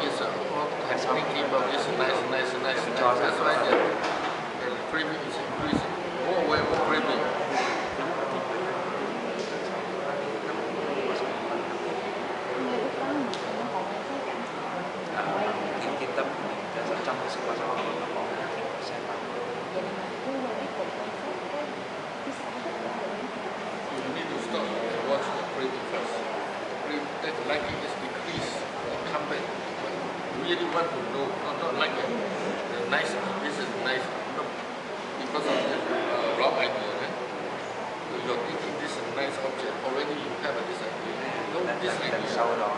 is all thinking about this nice. That's why the craving is increasing. More aware of craving. Yên tâm, trong cái sự quan trọng nó có sẽ tăng. You need to stop and watch the craving first. That liking is decreased and come back. You really want to know, not like it. The nice, this is nice. No, because of the wrong idea. You're thinking this is a nice object. Already you have this idea. Don't this idea. Sau đó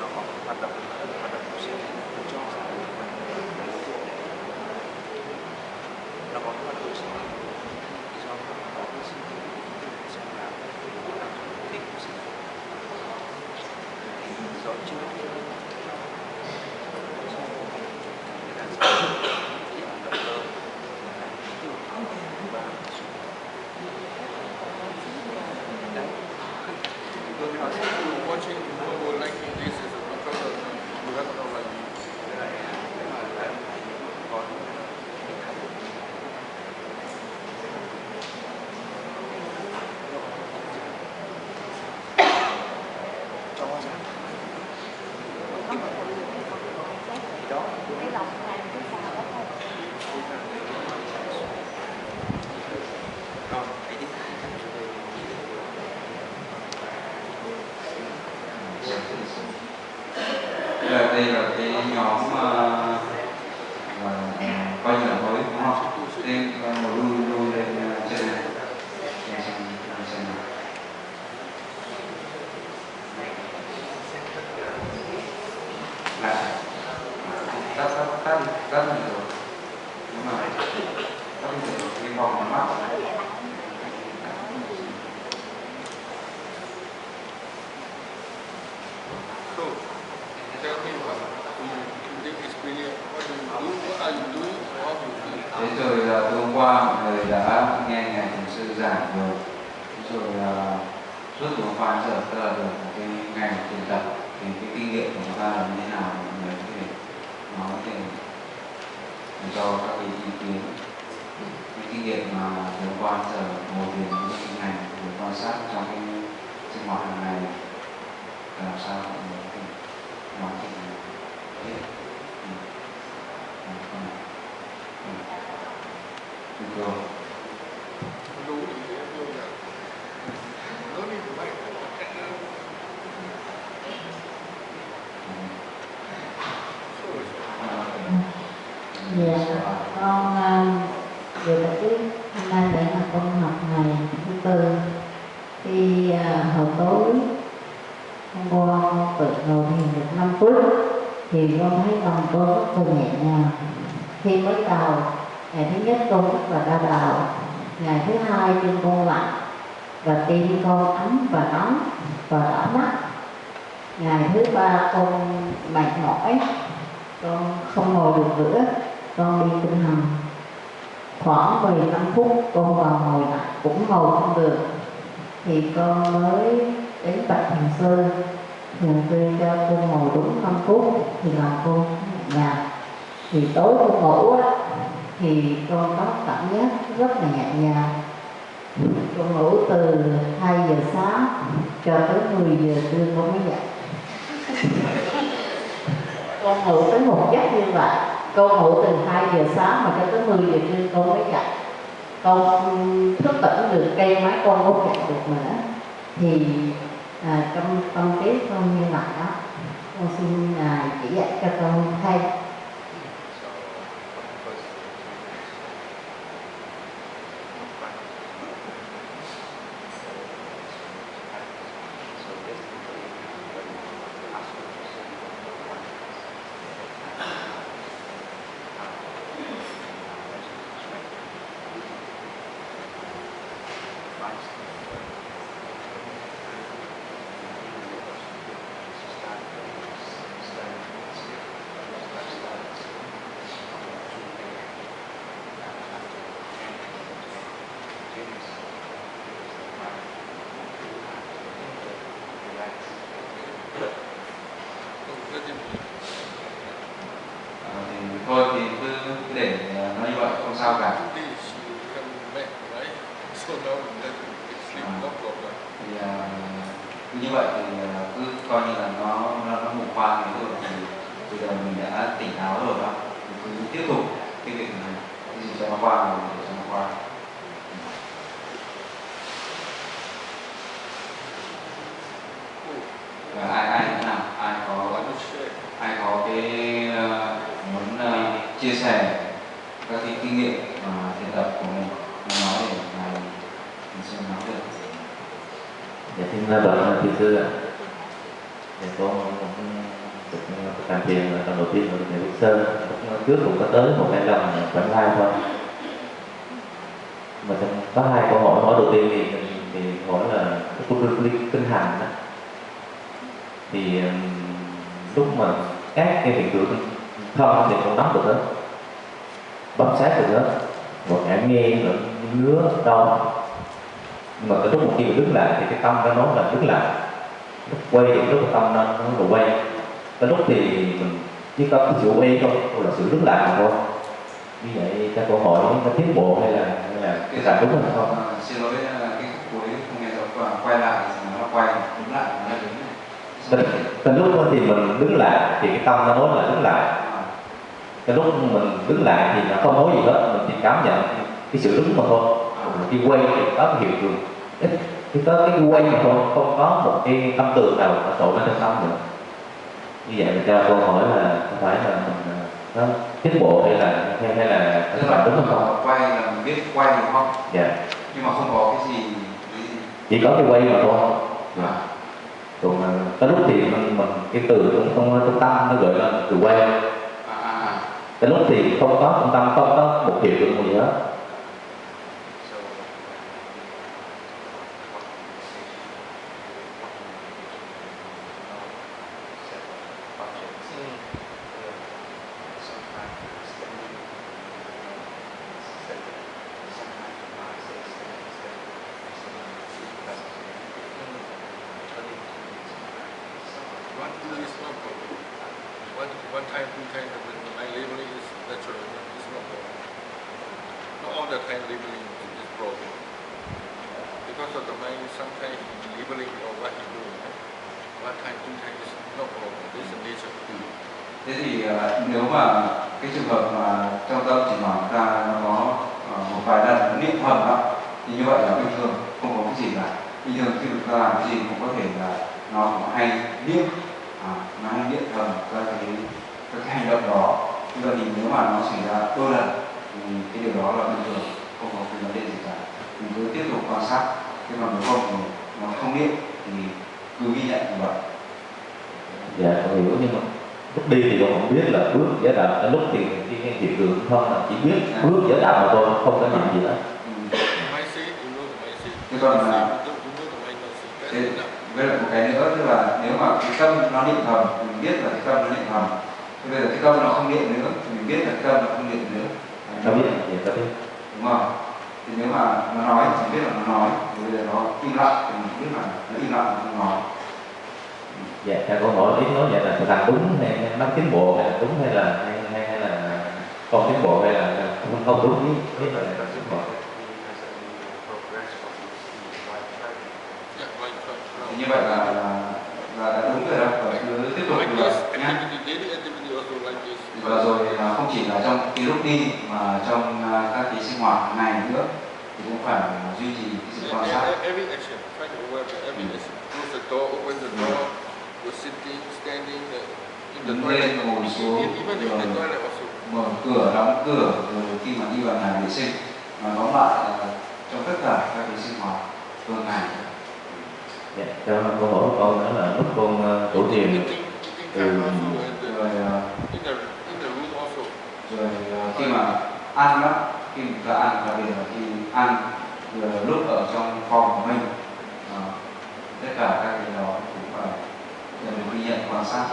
nó có hoạt động của sự cho nó có hoạt động sự do nó có cái sự xem là thích của sự rõ chưa Watching people liking this is because of you have no like đây là cái nhóm coi như là mới đúng không? Nên một lưu lên trên này. Xem nào. Lại tắt đi rồi. Đúng rồi. Tắt đi rồi. Cái vòng mắt. Tell me what you think is brilliant. What do you do? What are you doing? How do you do? Thế rồi từ hôm qua mọi người đã nghe ngài thiền sư giảng rồi. Thế rồi suốt từ hôm qua giờ tức là được một cái ngày thiền tập thì cái kinh nghiệm của chúng ta là như thế nào mọi người có thể nói để cho các cái ý kiến cái kinh nghiệm mà từ hôm qua giờ ngồi thiền những ngày để quan sát trong cái sinh hoạt hàng ngày làm sao mọi người có thể nói thì biết. Go. Dạ, con vừa tập biết hôm nay để mà con học ngày thứ tư. Khi hồi tối hôm qua con tự ngồi thiền được 5 phút thì con thấy lòng con rất là nhẹ nhàng. Khi mới đầu ngày thứ nhất con rất là đau đầu, ngày thứ hai chân con lạnh và tim con ấm và nóng và đỏ mắt, ngày thứ ba con mệt mỏi, con không ngồi được nữa, con đi tinh thần khoảng 15 phút con vào ngồi lại cũng ngồi không được thì con mới đến bạch thiền sư cho con ngồi đúng 5 phút thì làm con nhẹ nhàng. Thì tối con ngủ á thì con có cảm giác rất là nhẹ nhàng. Con ngủ từ 2 giờ sáng cho tới 10 giờ trưa con mới dậy. Con ngủ tới một giấc như vậy, con ngủ từ 2 giờ sáng mà cho tới 10 giờ trưa con mới dậy. Con thức tỉnh được, cây máy con không dậy được nữa. Thì trong tâm trí con như vậy đó, con xin chỉ dạy cho con thay. sao cả. Today she become mad, right? So now let it sleep, no problem. Thì như vậy thì cứ coi như là nó mù quáng thế rồi, thì bây giờ mình đã tỉnh táo rồi đó, mình cứ tiếp tục cái việc này, cái gì cho nó qua rồi để cho nó qua. Và ai thế nào, ai có cái muốn chia sẻ các cái kinh nghiệm thiền tập của mình nói để mình xem nói được. Dạ xin đoạn thiền sư ạ. Dạ con cũng được tham thiền lần đầu tiên ở Thầy Quốc Sơn. Lúc trước cũng có tới 1-2 lần khoảng live thôi. Mà có 2 câu hỏi đầu tiên thì hỏi là cái kinh hành đó. Thì lúc mà các cái hiện tượng thân thì con nắm được hết, bám sát được hết, và cả nghe nữa, ngứa đau. Nhưng mà cái lúc một khi mình đứng lại thì cái tâm nó nói là đứng lại, lúc quay thì lúc cái tâm nó đồ quay. Cái lúc thì mình chỉ có cái sự quay thôi, hoặc là sự đứng lại mà thôi. Như vậy ta câu hỏi có tiến bộ hay là cái làm đúng hay không? Xin lỗi cái cuối không nghe rõ, quay lại thì nó quay, đứng lại nó đứng. Cái lúc đó thì mình đứng lại thì cái tâm nó nói là đứng lại. Cái lúc mình đứng lại thì nó không nói gì hết, mình chỉ cảm nhận cái sự đứng mà thôi. Khi quay thì có cái hiện tượng ít, chỉ có cái quay mà thôi, không có một cái tâm tượng nào nó trộn lên trong tâm nữa. Như vậy mình ra câu hỏi là không phải là mình nó tiến bộ hay là các bạn đúng không? Quay là mình biết quay đúng không? Dạ. Nhưng mà không có cái gì. Chỉ có cái quay mà thôi. Còn cái lúc thì mình cái từ trong tâm nó gọi là từ quay. Cái lúc thì không có trong tâm, không có một hiện tượng gì hết. One time, 2 times, the mind labeling is natural, it's not problem. Not all the time labeling is problem. Because of the mind, sometimes labeling or what he doing. One time, 2 times is no problem. This is nature. Thế thì nếu mà cái trường hợp mà trong tâm chỉ nói ra nó có một vài lần niệm thầm đó, thì như vậy là bình thường, không có cái gì cả. Bình thường khi chúng ta làm cái gì cũng có thể là nó cũng hay niệm, nó hay niệm thầm các cái hành động đó. Như vậy thì nếu mà nó xảy ra đôi lần thì cái điều đó là bình thường, không có cái vấn đề gì cả. Mình cứ tiếp tục quan sát. Thế mà nếu không thì nó không niệm thì cứ ghi nhận như vậy. Dạ, con hiểu, nhưng mà lúc đi thì con không biết là bước giới đạo, lúc thì cái hiện tượng không là chỉ biết bước giới đạo mà thôi, không có niệm gì đó. Thế còn với lại một cái nữa, tức là nếu mà cái tâm nó niệm thầm, mình biết là cái tâm nó niệm thầm. Thế bây giờ cái tâm nó không niệm nữa, thì mình biết là cái tâm nó không niệm nữa. Nó biết, ta biết. Đúng không? Thì nếu mà nó nói thì mình biết là nó nói, thì bây giờ nó im lặng thì mình biết là nó im lặng, nó không nói. Dạ, theo câu hỏi ý nói vậy là thực hành đúng hay nó tiến bộ hay là đúng hay là không tiến bộ hay là không đúng với là tiến bộ. Như vậy là đã đúng rồi đó, và cứ tiếp tục được nhé. Và rồi không chỉ là trong cái lúc đi mà trong các cái sinh hoạt hàng ngày nữa thì cũng phải duy trì cái sự quan sát. Every action, try to aware of every action. Close the door, open the door, you're sitting, standing, in the toilet, even in the toilet also. Mở cửa, đóng cửa, rồi khi mà đi vào nhà vệ sinh, mà tóm lại trong tất cả các cái sinh hoạt thường ngày. Dạ, cho câu hỏi của con đó là lúc con tổ thiền rồi khi mà ăn đó, khi chúng ta ăn, đặc biệt là khi ăn, rồi lúc ở trong phòng của mình, tất cả các cái đó cũng phải được ghi nhận, quan sát.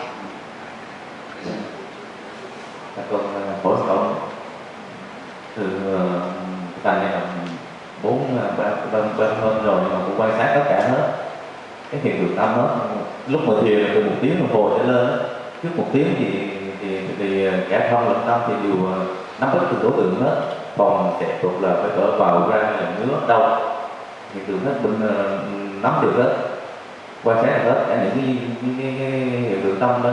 Các con hỏi con từ tài này là 4-5 hôm rồi mà cũng quan sát tất cả hết cái hiện tượng tâm hết. Lúc mà thiền là từ 1 tiếng đồng hồ trở lên, trước 1 tiếng thì cả thân lẫn tâm thì đều nắm bắt từ đối tượng hết. phòng sẽ thuộc là phải thở vào ra là ngứa đau, hiện tượng hết bệnh nắm được hết, quan sát được hết, cả những cái hiện tượng tâm đó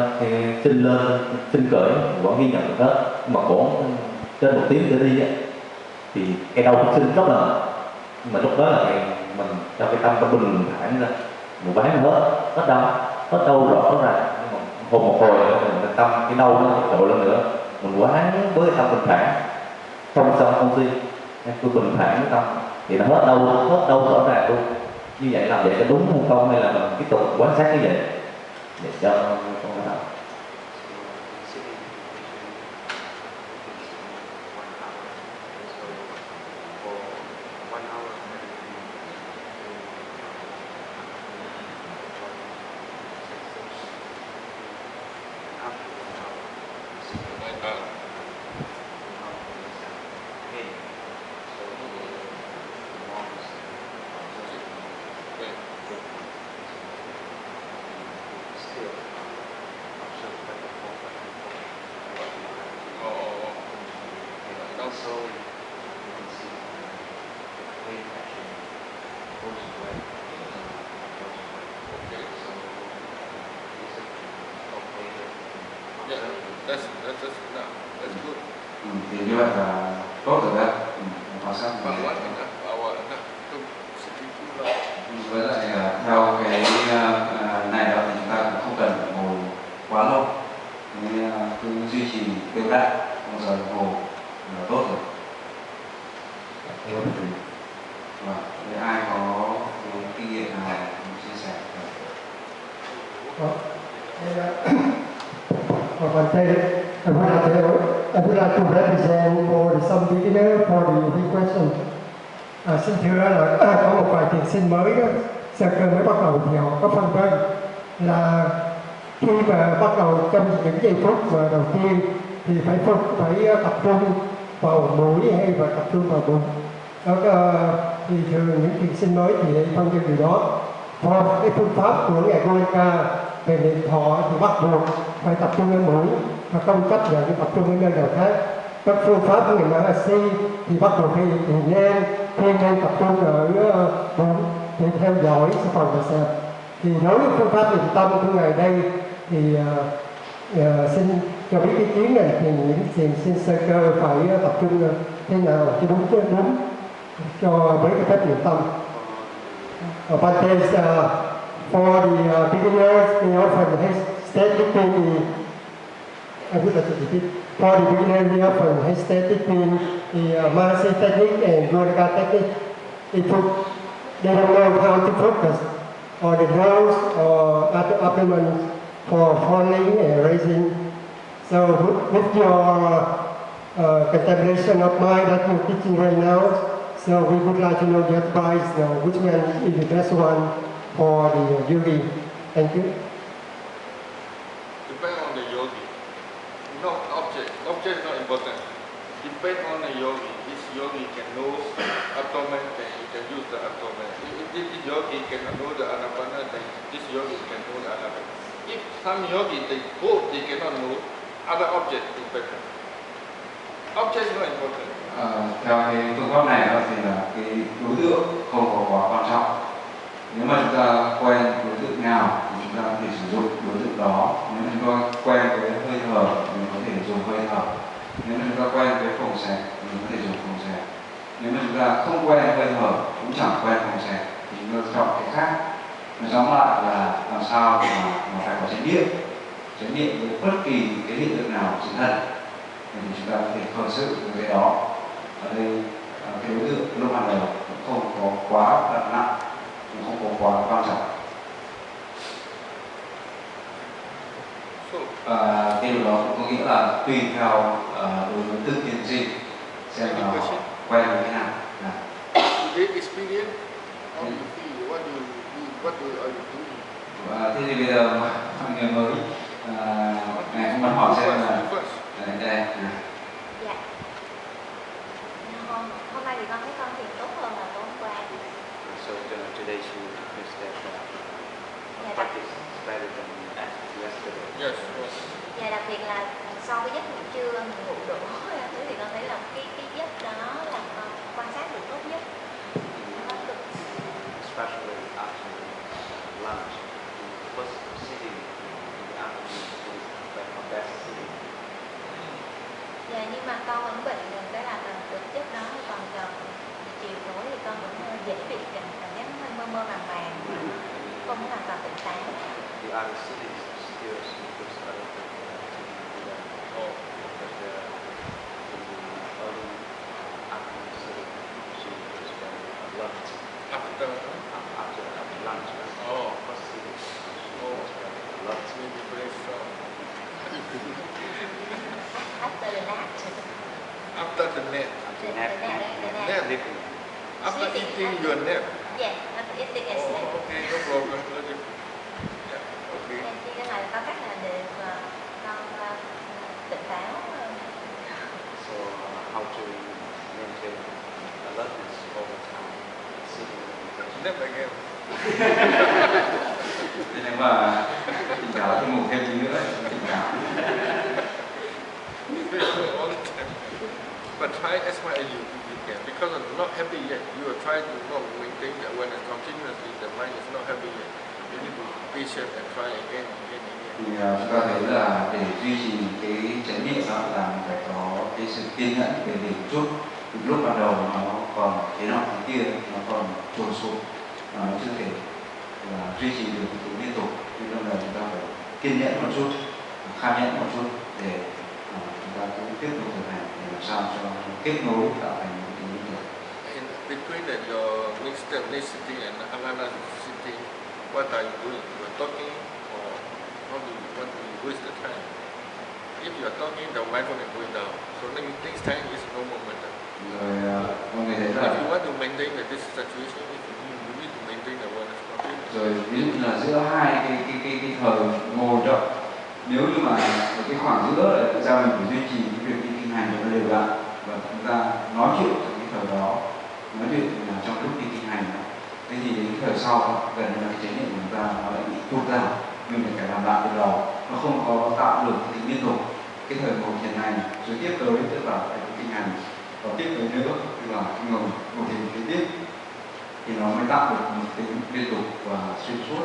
sinh lên sinh khởi vẫn ghi nhận được hết, mà khoảng trên 1 tiếng để đi á thì cái đau phát sinh rất là mạnh. Nhưng mà lúc đó là mình cho cái tâm nó bình thản ra, một bán hết đau rõ ra, nhưng mà hồn một hồi mình tâm cái đau nó trội lên nữa, mình quán với cái tâm bình thản, không sợ không suy, tôi bình thản cái tâm thì nó hết đau rõ ràng luôn. Như vậy làm vậy có đúng hay không, hay là mình tiếp tục quan sát như vậy để cho con nó học. That's good. Thì như vậy là tốt rồi đấy. Họ sẽ Bahwa untuk sedikit với lại theo cái này đó thì chúng ta cũng không cần phải ngồi quá lâu, nên cứ duy trì đều đặn 1 giờ đồng hồ là tốt rồi. Và nếu ai có kinh nghiệm nào chia sẻ I would like to represent for some beginner for the question. Xin thưa là có một vài thiền sinh mới đó, sơ cơ mới bắt đầu thì họ có phân vân là khi mà bắt đầu trong những giây phút mà đầu tiên thì phải tập trung vào mũi hay là tập trung vào bụng. Đó, thì thường những thiền sinh mới thì phân vân điều đó. Và cái phương pháp của ngài Goenka về niệm thọ thì bắt buộc phải tập trung ở mũi và không cách là tập trung ở nơi nào khác. Các phương pháp của ngài Mahasi thì bắt buộc phải nên tập trung ở bụng để theo dõi sự phần và xem. Thì đối với phương pháp niệm tâm của ngài đây thì xin cho biết ý kiến này thì những thiền sinh sơ cơ phải tập trung thế nào cho đúng cho với cái phép niệm tâm. But there's for the beginners, they often hesitate between I would like to repeat. For the beginners, they often hesitate between the Mahasi technique and Goenka technique. They don't know how to focus on the nose or abdomen for falling and raising. So with your contemplation of mind that you're teaching right now, so we would like to know your advice now, which one is the best one for the yogi. Thank you. Depend on the yogi. No object. Object is not important. Depend on the yogi. This yogi can know abdomen, then you can use the abdomen. If this yogi cannot know the anapana, then this yogi can know the anapana. If some yogi they cannot know other object is better. Object is not important. Theo cái phương pháp này đó thì là cái đối tượng không có quá quan trọng. Nếu mà chúng ta quen đối tượng nào thì chúng ta có thể sử dụng đối tượng đó. Nếu mà chúng ta quen với hơi thở thì mình có thể dùng hơi thở. Nếu mà chúng ta quen với phồng xẹp thì mình có thể dùng phồng xẹp. Nếu mà chúng ta không quen hơi thở cũng chẳng quen phồng xẹp thì chúng ta chọn cái khác. Nói tóm lại là làm sao mà phải có chánh niệm với bất kỳ cái hiện tượng nào trên thân thì chúng ta có thể khởi sự với cái đó. Ở đây cái đối tượng lúc ban đầu cũng không có quá nặng, cũng không có quá quan trọng. Cái điều đó cũng có nghĩa là tùy theo đối với từng thiền sinh xem là họ quen với thế nào. Experience, how you feel, what do you doing? Và thế thì bây giờ mọi người mới ngài cũng muốn hỏi xem là đây. Dạ. Hôm nay thì con thấy con thiền tốt hơn là tối hôm qua. So today she is that practice better than yesterday. Yes. Và đặc biệt là sau cái giấc ngủ trưa mình ngủ đủ thế thì con thấy là cái giấc đó là con quan sát được tốt nhất. Nó cực. Especially after lunch, the first sitting in the afternoon is like my best sitting. Dạ, nhưng mà con vẫn bị cái là cực giấc đó, còn chiều tối thì con vẫn dễ bị cảm giác hơi mơ mơ màng màng, không hoàn toàn tỉnh táo. The other cities still because I don't think to do that. Oh. But in the early afternoon sitting, she just went lunch. After After lunch, right? Oh. First sitting, she Oh. just went lunch. maybe very strong. After the nap. After the nap. After nap, Nap. sleeping. After eating your nap. Yeah, after eating and sleep. Oh, okay, no problem. Yeah, okay. Thì cái này có cách là để con tỉnh táo. So how to maintain alertness all the time, sitting in meditation. Nap again. Thế nếu mà tỉnh táo thì ngủ thêm tí nữa tỉnh táo. All the time. But try as much as you can. Because I'm not happy yet. You are trying to not maintain the awareness continuously. The mind is not happy yet. You need to be patient and try again. Thì chúng ta thấy là để duy trì cái chánh niệm đó là mình phải có cái sự kiên nhẫn để một chút. Từ lúc ban đầu nó còn thế nọ thế kia, nó còn trồn sụp, nó chưa thể là duy trì được cái liên tục. Cho nên là chúng ta phải kiên nhẫn một chút, khai nhẫn một chút để chúng ta cũng tiếp tục thực hành để làm sao cho nó kết nối tạo thành một cái liên tục. In between your next step, next sitting and another sitting, what are you doing? You are talking or how do you want to waste the time? If you are talking, the mindfulness is going down. So next time is no more momentum. Rồi mọi người thấy If là you want to maintain this situation, you need to maintain the awareness continuously. rồi ví dụ như là giữa hai cái thời ngồi đó, nếu như mà ở cái khoảng giữa là thực ra mình phải duy trì cái việc đi kinh hành cho nó đều đặn và chúng ta nói chuyện trong cái thời đó, nói chuyện là trong lúc đi kinh hành đó. Thế thì đến thời sau gần như là cái chánh niệm của chúng ta nó lại bị tụt ra, mình phải làm lại từ đầu, nó không có tạo được cái tính liên tục. Cái thời ngồi thiền này rồi tiếp tới tức là phải kinh hành và tiếp tới nữa tức là ngồi thiền kế tiếp thì nó mới tạo được một tính liên tục và xuyên suốt.